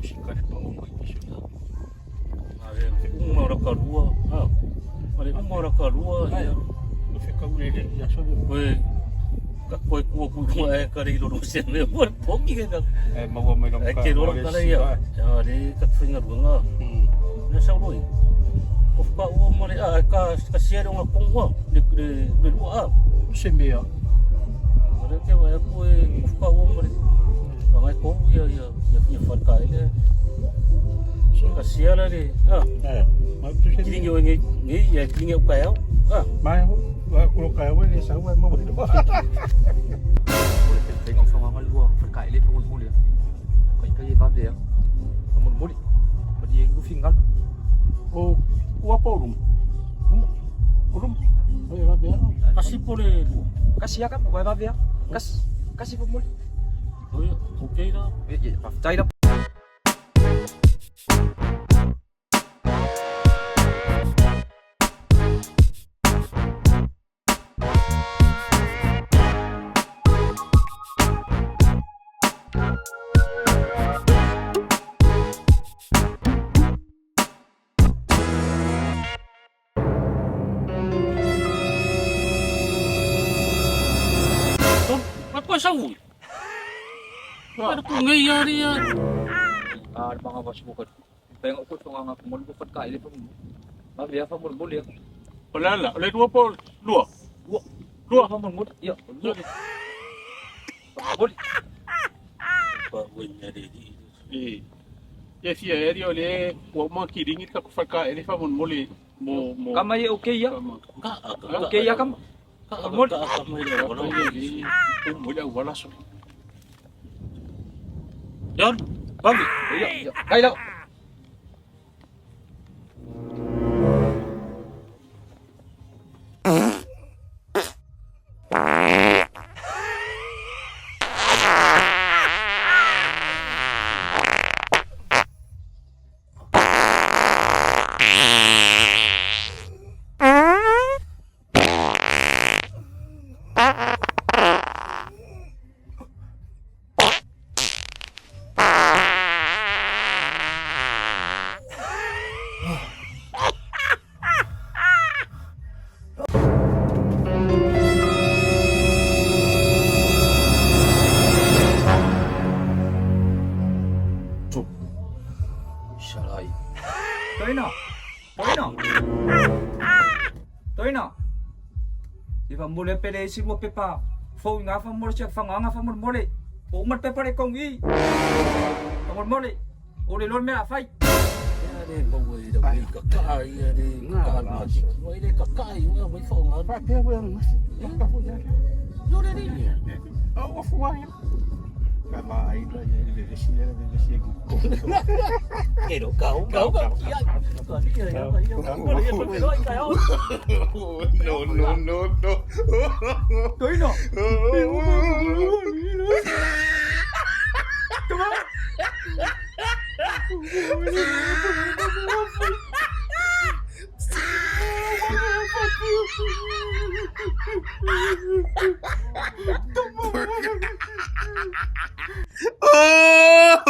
Shikare pa mo isyo. Uma ora ka rua. Mare uma ora ka rua. Fica ule ya so Koe ka koe kua e ka rei roro se me mo poki ka. mau mai no Ke roro ka rei ya. Ya re ka tsinga runga. Na sa roi. Ko pa o mo re ka siero nga kongwa le rua. se mea. Mare ke wa koe ko pa o mo re. Mai ko ya farka ile. Ka siara re. Mai tu se. Kiringi o ngi ya kiringi o ka ya. Mai wa ko ka wa le sa wa mo do. Tengok sama amal gua terkait le pun mulia. Kai bab dia. Pun mulia. Bagi lu fingal. O wa porum. Porum. Oi va bia. Kasi pole. Kasih kan gua bab dia. Kasih pun mulia. Oi, okay dah. Cai dah. Apa sawu? Ada ku ngai ya dia. Ada mga bos bukod. Tengok ko tunga nga pun bukod kai le pun. Bab dia pun mulia. Olala, le dua pol, dua. Dua pun mulia. Ya. Mulia. Apa wenya dia. Ya si aéreo le wa ma kiringi ka faka ele fa mon mole mo. Kamay okay ya. Ka. Okay ya kam. Mul. Ka mai dia. Wala ni. Mo wala so. Yon, babi. Ya. Kai dah. Salai. Tới nào. Di fa mole pele si mo pepa. Fo nga fa mo check fa nga fa mo mole. O mat pepa re kong i. Mo mole. O le lon me la fai. Ya dia bawa dia beli kakai ya dia. Ka ji. Wei dia kakai wa wei phong ha. Fa pe wa mas. Ka fu ya. Yo dia. O fu wa ya. Ka ma ai la ya le si ya le si ku. Cái đồ cậu. Còn cái này nó phải nói cái đó. No. Tới nào. Oh!